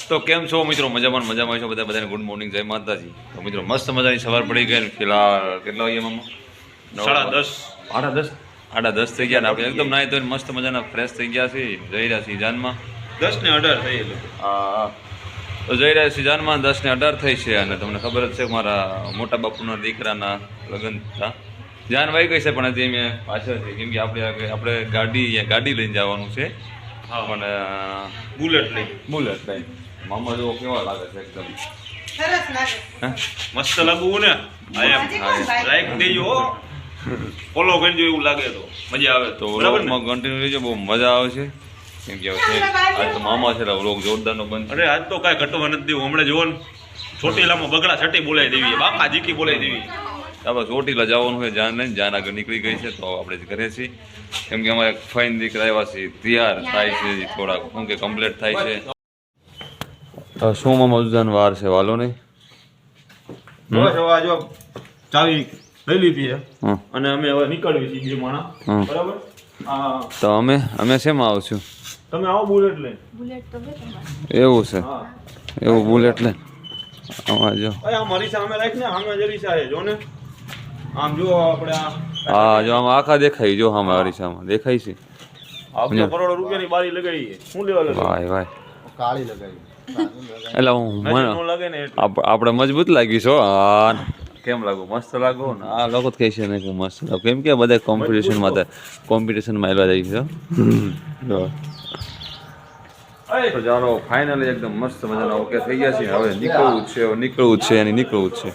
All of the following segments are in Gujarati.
તો કેમ છો મિત્રો? મજામાં છો બધા? બધાને ગુડ મોર્નિંગ, જય માતાજી. તો મિત્રો મસ્ત મજાની સવાર પડી ગઈ. ફિલહાલ કેટલા વાગ્યા મામા? 10:30. 10:30 થઈ ગયા ને આપણે એકદમ નાહી ધોઈને મસ્ત મજાના ફ્રેશ થઈ ગયા છીએ. જઈ રહ્યા છીએ જાનમાં 10:18 થઈ ગયેલું. હા, તો જઈ રહ્યા છીએ જાનમાં. 10:18 થઈ છે. અને તમને ખબર જ છે મારા મોટા બાપુના દીકરાના લગ્ન હતા. જાન વાઈ ગઈ છે પણ હજી મેં પાછળ છે કેમ કે આપણે ગાડી લઈને જવાનું છે. અને બુલેટ લઈને મામા જો કેવા લાગે છે એકદમ સરસ લાગે. મસ્ત લાગવું ને લાઈક દેજો, ફોલો કરજો, એવું લાગે તો મજા આવે. તો વ્લોગમાં કન્ટિન્યુ રહેજો, બહુ મજા આવે છે કેમ કે આજ તો મામા છે વ્લોગ જોરદારનો બંધ. અરે આજ તો કાંઈ ઘટવા નથી દેવું. હમણાં જોવો ને ચોટીલામાં બગડા છટી બોલાવી દેવી, બાપા જીકી બોલાવી દેવી. આપણે ચોટીલા જવાનું હોય, જાન લઈને જાન આગળ નીકળી ગઈ છે. તો આપણે ઘરે છીએ કેમ કે અમારે ફાઇન દીકરા આવ્યા છે, તૈયાર થાય છે થોડાક શું કે કમ્પ્લીટ થાય છે. શું મામા ઉજાન વાર છે વાલો નહીં? જો ચાવી લઈ લીધી છે અને અમે હવે નીકળવી છીએ બે માણા. બરાબર? તો અમે શેમાં આવશું? તમે આવો બુલેટ લઈને. એવું છે? એવું બુલેટ લઈને આમાં જો આમ હરીસા અમે રાખ ને, સામે જ હરીસા છે જો ને. આમ જો આપણે હા, જો આમાં આખા દેખાય, જો આમાં અરીસામાં દેખાય છે. આપણે કરોડો રૂપિયાની બારી લગાવી છે. શું લેવા લગાવી? ભાઈ કાળી લગાવી એટલે હું લાગે ને આપણે મજબૂત લાગી છો. હા, કેમ લાગુ? મસ્ત લાગો ને. આ લોકો જ કહે છે ને કે મસ્ત લાગુ કેમ કે બધા કોમ્પિટિશનમાં એલવા જાય છે. તો ચાલો ફાઇનલી એકદમ મસ્ત મજાના ઓકે થઈ ગયા છે. હવે નીકળવું જ છે નીકળવું જ છે.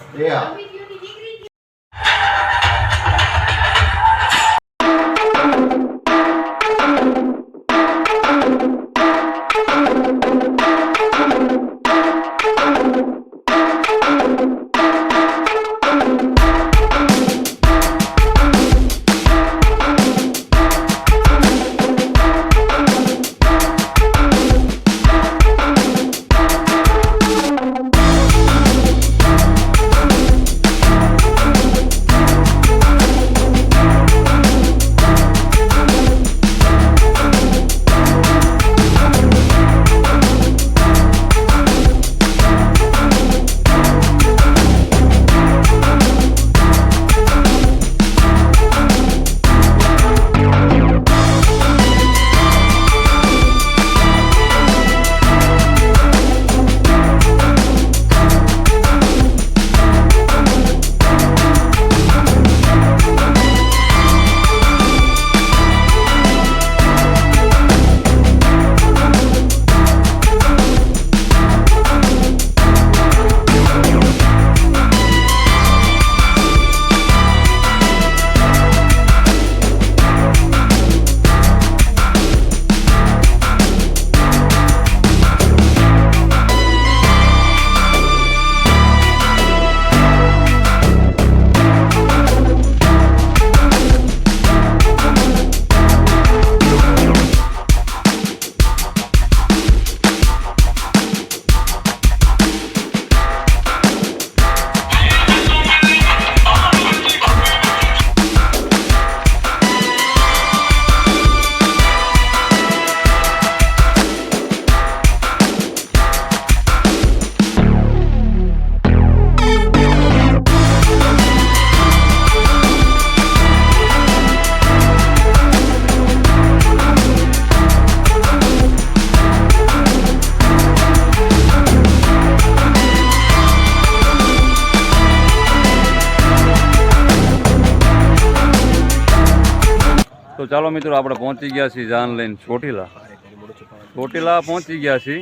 તો ચાલો મિત્રો આપણે પહોંચી ગયા છીએ જાન લઈને ચોટીલા પહોંચી ગયા છીએ.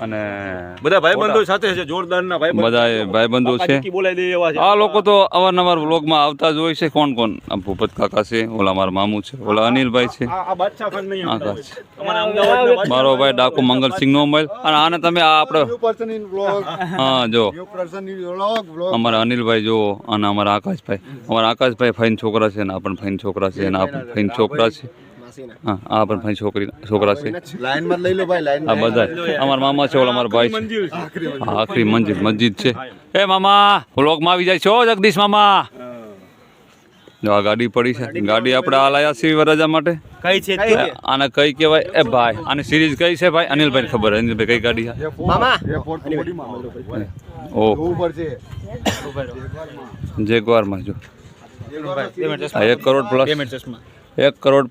અને બધા ભાઈબંધો સાથે છે, જોરદારના ભાઈબંધો. બધા ભાઈબંધો છે. બોલાવી દે એવા છે. આ લોકો તો અવારનવાર વ્લોગમાં આવતા જ હોય છે. કોણ? આ ભૂપત કાકા છે, ઓલા મારા મામુ છે, ઓલા અનિલભાઈ છે, આ બાદશાહ ખાન નહીં આવતા હોય. આકાશ અમારા અમદાવાદના મારો ભાઈ ડાકુ મંગલસિંહ નો મોબાઈલ. અને આને તમે આ આપણે હા જો અમારા અનિલભાઈ જો, અને અમારા આકાશભાઈ ફાઈન છોકરા છે ને આ પણ ફાઈન છોકરા છે, અને આ પણ ફાઈન છોકરા છે. હા, આ પણ ફાઈન છોકરા છે. લાઈનમાં લઈ લો ભાઈ, લાઈન આ બધા અમારા મામા છે, ઓલા અમારા ભાઈ છે. આખરી મસ્જિદ છે. એ મામા વ્લોગમાં આવી જાય છો જગદીશ મામા? જો આ ગાડી પડી છે, ગાડી આપણે આ લાયા છીએ વરરાજા માટે. કઈ છે આને કઈ કહેવાય? એ ભાઈ આની સિરીઝ કઈ છે ભાઈ? અનિલભાઈ ખબર. અનિલભાઈ કઈ ગાડી છે? મામા ઓ ઉપર છે જેગવારમાં જો આ 1 કરોડ પ્લસ 1 કરોડ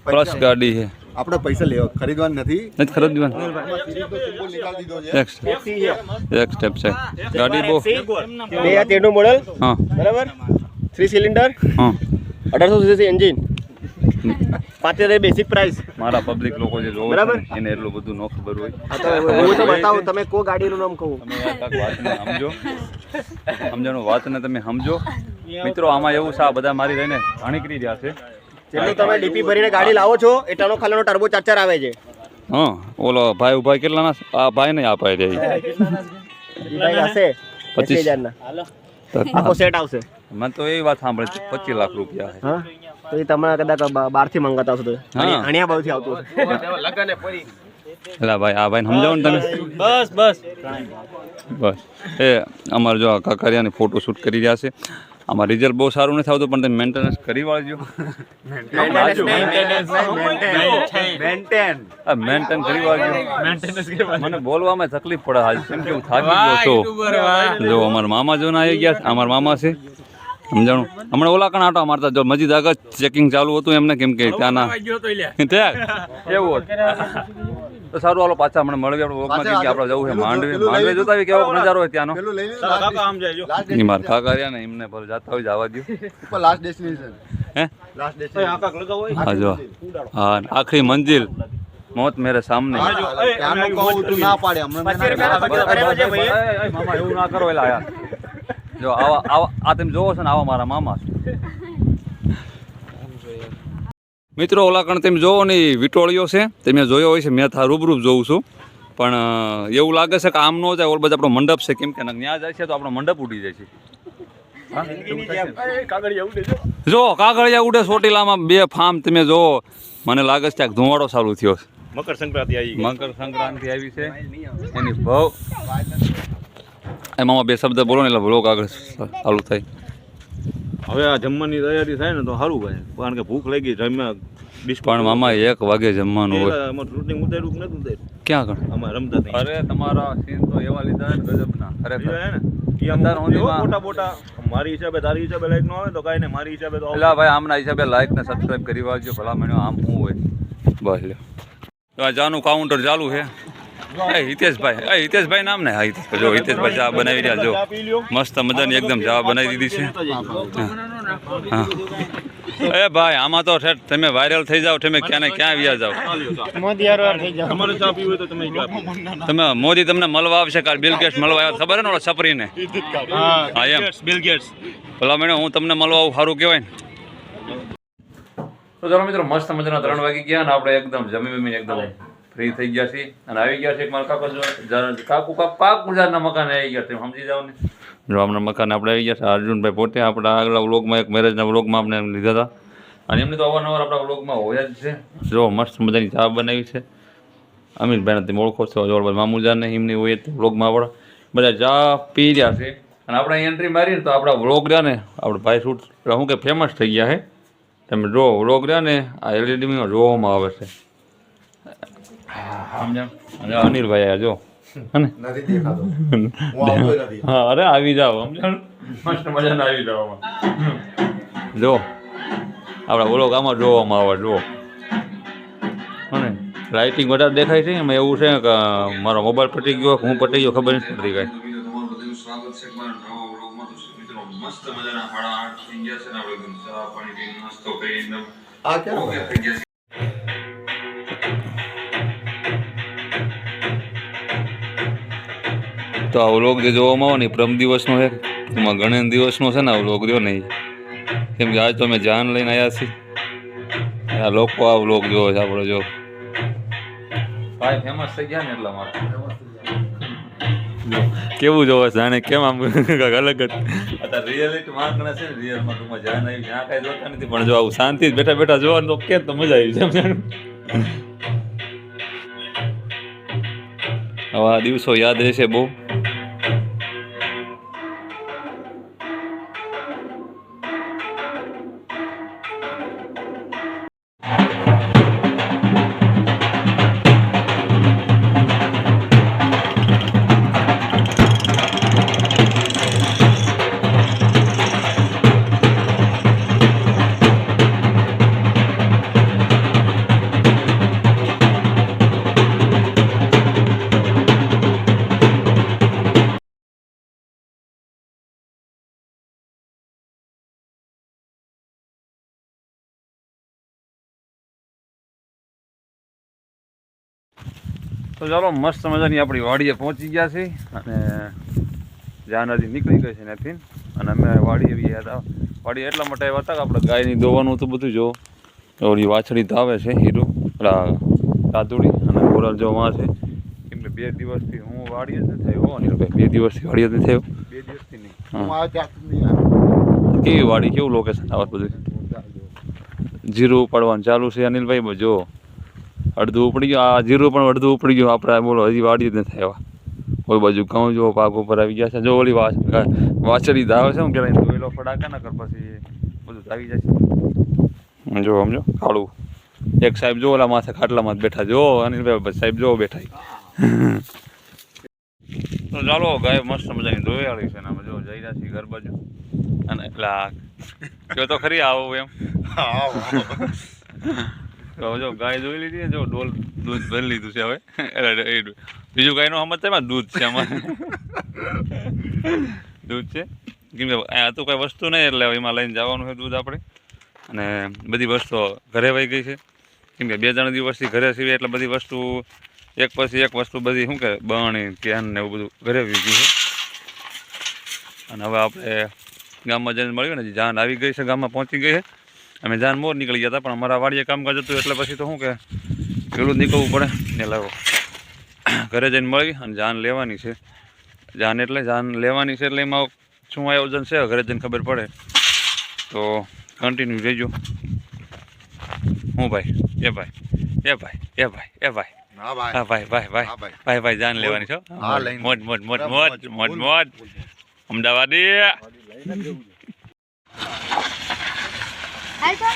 પ્લસ ગાડી છે. આપણે પૈસા લેવા ખરીદવાનું નથી. નથી ખરીદવાનું. નીકાળી દીધો છે. એક સ્ટેપ છે. ગાડી બહુ 2013 નું મોડલ હા બરાબર 3 સિલિન્ડર હા 1800 સીસી એન્જિન 5000 બેસિક પ્રાઇસ. મારા પબ્લિક લોકો જે જોવે છે બરાબર. ને, એને એટલું બધું ન ખબર હોય. હું તો બતાવું તમે કો ગાડીનું નામ કહું. તમે આ કાંઈક વાતને સમજો, સમજાનું વાતને તમે સમજો. મિત્રો આમાં એવું છે, આ બધા મારી રહીને નીકળી રહ્યા છે. જેટલું તમે ડીપી ભરીને ગાડી લાવો છો એટલાનો ખાલીનો ટર્બો ચાર્જર આવે છે. હા ઓલો ભાઈ ઉભાઈ કેટલાના? આ ભાઈ નહીં આપાય રહી ભાઈ હશે 25000 ના આખો સેટ આવશે. મને તો એ વાત સાંભળી 25 લાખ રૂપિયા છે. હા તો એ તમે કદાચ બહારથી મંગાતા હશો તો હા. અણિયા બાજુથી આવતું હશે. એટલે ભાઈ આ ભાઈને સમજાવો ને તમે. બસ એ અમારે જો આ કાકરિયાની ફોટો શૂટ કરી રહ્યા છે. આમાં રિઝલ્ટ બહુ સારું નથી આવતું, પણ તમે મેન્ટેનન્સ કરી વાળજો. મેન્ટેન કરી વાળજો. મને બોલવામાં તકલીફ પડે હાલ, કેમ કે હું થાકી ગયો છું. જો અમારા મામા જો આવી ગયા છે, અમારા મામા છે સમજાણું. હમણાં ઓલા કણ આટો મારતા જો મજીદ આગળ ચેકિંગ ચાલુ હતું એમને, કેમ કે ત્યાંના ત્યાં એવું હતું. તો સારું હાલો પાછા હમણાં મળવી આપણે વ્લોગમાં, કેમ કે આપણે જવું છે માંડવી. માંડવી જોતા હોય કેવો નજારો હોય ત્યાંનો. પેલું લઈ લે. એ મારા કાકા રહ્યા ને એમને ભલે જતા હોય જવા દો. ઉપર લાસ્ટ ડેસ્ટિનેશન. હે લાસ્ટ ડેસ્ટિનેશન. હા જો હા આખરી મંજિલ મોત મેરે સામને. ત્યાંનું કહું તું ના પાડે હમણાં મેં ના પાડે. મામા એવું ના કરો એટલે આયા જો આવા આવા આ તમે જોવો છો ને, આવા મારા મામા છે. મિત્રો ઓલા કણ તમે જોવો ને એ વિટોળિયો છે, તમે જોયો હોય છે. મેં થા રૂબરૂ જોઉં છું, પણ એવું લાગે છે કે આમ ન જાય. ઓલ બધો આપણો મંડપ છે, કેમ કે ત્યાં જાય છે તો આપણો મંડપ ઉડી જાય છે. જો કાગળિયા ઉડે ચોટીલામાં 2 ફાર્મ તમે જોવો. મને લાગે છે કે ધુવાડો ચાલુ થયો છે. મકર સંક્રાંતિ આવી ગઈ. મકર સંક્રાંતિ આવી છે એની ભાવ એમાં 2 શબ્દ બોલો ને એટલે બ્લોગ આગળ ચાલુ થાય. હવે આ જમવાની તૈયારી થાય ને તો સારું ભાઈ, કારણ કે ભૂખ લાગી જમ્યા. પણ મામા 1 વાગે જમવાનું હોય. શૂટિંગ ઉતાર્યું કે નથી ઉતાર્યું? ક્યાં કણ? અમારે રમતા નહીં. અરે તમારા સીન તો એવા લીધા ને ગજબના. ખરેખર મોટા મોટા મારી હિસાબે તારી હિસાબે લાઈક નો આવે તો કાંઈ નહીં, મારી હિસાબે તો એટલે ભાઈ આમના હિસાબે લાઈક ને સબસ્ક્રાઇબ કરી વાળજો. ભલા મને આમ શું હોય બસ લ્યો. તો આ ચાનું કાઉન્ટર ચાલુ છે. હિતેશભાઈ નામ ને? હા હિતેશભાઈ. જો હિતેશભાઈ ચા બનાવી રહ્યા. જો મસ્ત મજાની એકદમ ચા બનાવી દીધી છે. હા એ ભાઈ આમાં તો તમે વાયરલ થઈ જાઓ, તમે ક્યાં ને ક્યાં વ્યા જાઓ. તમારે ચા પીવી હોય તો તમે ચા પીવો. તમે મોદી તમને મળવા આવશે. કાલ બિલ ગેટ્સ મળવા આવ્યા, ખબર ને ઓલા છપરીને? હા એમ બિલ ગેટ્સ. ભલા મને હું તમને મળવા આવું, સારું કહેવાય ને. તો ચાલો મિત્રો મસ્ત મજાના 3 વાગી ગયા ને આપણે એકદમ જમી એકદમ ફ્રી થઈ ગયા છીએ અને આવી ગયા છે મારા કાકુ પાક ગુજારના મકાને આવી ગયા. તમે સમજી જાઓ ને. જો આપણા મકાને આપણે આવી ગયા છે. અર્જુનભાઈ પોતે આપણા આગલા વ્લોગમાં એક મેરેજના વ્લોગમાં આપણે લીધા હતા, અને એમની તો અવારનવાર આપણા વ્લોગમાં હોય જ છે. જો મસ્ત મજાની ચા બનાવી છે. અમીરભાઈને તમે ઓળખો છો, જો મામુજાને એમની હોય જ વ્લોગમાં આપણે બધા ચા પી રહ્યા છે. અને આપણે એન્ટ્રી મારીએ તો આપણા વ્લોગ રહ્યા ને આપણે ભાઈ શૂટ શું કે ફેમસ થઈ ગયા છે. તમે જો વ્લોગ રહ્યા ને આ એલઈડીમાં જોવામાં આવે છે. સમજ્યા? અનિલભાઈ જો નથી દેખાતો. હું આવતો નથી. હા અરે આવી જાઓ, સમજણ મસ્ત મજાના આવી જાઓ. જો આપણા વ્લોગ આમાં જોવામાં આવે. જો અને લાઇટિંગ વધારે દેખાય છે. એમાં એવું છે કે મારો મોબાઈલ પટી ગયો, હું પટી ગયો, ખબર નથી પડતી કાંઈ. મસ્ત મજાના 8:30 થઈ ગયા છે ને આપણે ચા પાણી પીને નાસ્તો કરીને આ કેવું થઈ ગયા. તો આ વ્લોગ જે જોવામાં આવે ને પ્રમ દિવસનો છે, એમાં ગણેશ દિવસનો છે ને આ વ્લોગ રહ્યો નહીં. કેમ કે આજ તો અમે જાન લઈને આવ્યા છીએ. આ લોકો આ વ્લોગ જોવે છે આપણે. જો ભાઈ ફેમસ થઈ ગયા ને એટલા માટે કેવું જોવે છે આને, કેમ આમ કંઈક અલગ જ. અત્યારે રિયાલિટી માગણા છે ને, રિયલમાં ટૂંકમાં જાન આવી જ્યાં કાંઈ જોતા નથી, પણ જો આવું શાંતિ બેઠા બેઠા જોવાનું તો કેમ તો મજા આવી છે. હવે આ દિવસો યાદ રહેશે બહુ. તો ચાલો મસ્ત મજાની આપણી વાડીએ પહોંચી ગયા છે અને જાન હજી નીકળી ગઈ છે ત્યાંથી અને અમે વાડીએ બી હતા. વાડી એટલા માટે આવ્યા હતા કે આપણે ગાયની દોવાનું હતું બધું જો ઓલી વાછડી તો આવે છે હીરો પેલા કાતુડી અને ગોરલ જો માં છે કેમ કે 2 દિવસથી હું વાડીએ જ નથી થયો અનિલભાઈ 2 દિવસથી વાડીએ જ નથી થયો. 2 દિવસથી નહીં હા. હું આ જાતનું નહીં આવ્યો. કેવી વાડી કેવું લોકેશન આવે બધું જીરું ઉપાડવાનું ચાલુ છે અનિલભાઈ જો અડધું ઉપડી ગયું આ જીરું પણ અડધું ઉપડી ગયું આપણે બોલો હજી વાડી જ નથી આવ્યા. કોઈ બાજુ ઘઉં જો પાક ઉપર આવી ગયા છે જો ઓલી વાછડી ધાવે છે હું ક્યારે ધોયેલો ફડાકા ના કર પછી બધું આવી જાય છે જો સમજો કાળું એક સાહેબ જો ઓલા માથે ખાટલામાં જ બેઠા જો અનિલભાઈ સાહેબ જો બેઠા તો ચાલો ગાય મસ્ત મજાની ધોયાળી છે ને અમે જો જઈ રહ્યા છીએ ઘર બાજુ અને એટલા જો તો ખરી આવો એમ તો જો ગાય જોઈ લીધી જો ડોલ દૂધ ભરી લીધું છે હવે બીજું ગાયનો સમજ એમાં દૂધ છે અમારે દૂધ છે કેમ કે અહીંયા હતું કઈ વસ્તુ નહીં એટલે એમાં લઈને જવાનું છે દૂધ આપણે અને બધી વસ્તુ ઘરે વહી ગઈ છે કેમ કે 2-3 દિવસથી ઘરે સીવી એટલે બધી વસ્તુ એક પછી એક વસ્તુ બધી શું કે બણી કેન ને એવું બધું ઘરે વહી ગયું છે અને હવે આપણે ગામમાં જઈને મળ્યું ને જાન આવી ગઈ છે ગામમાં પહોંચી ગઈ છે. અમે જાન મોર નીકળી ગયા હતા પણ અમારા વાડીએ કામકાજ હતું એટલે પછી તો શું કે પેલું જ નીકળવું પડે ને લાવો ઘરે જઈને મળી અને જાન લેવાની છે. જાન લેવાની છે એટલે એમાં શું આયોજન છે ઘરે જઈને ખબર પડે તો કન્ટિન્યુ રહેજો. હું ભાઈ એ ભાઈ એ ભાઈ એ ભાઈ એ ભાઈ હા ભાઈ હા ભાઈ ભાઈ ભાઈ હા ભાઈ ભાઈ ભાઈ જાન લેવાની છો હા, લઈને. મોજ મોજ મોજ મોજ મોજ મોજ અમદાવાદી હાલ તો,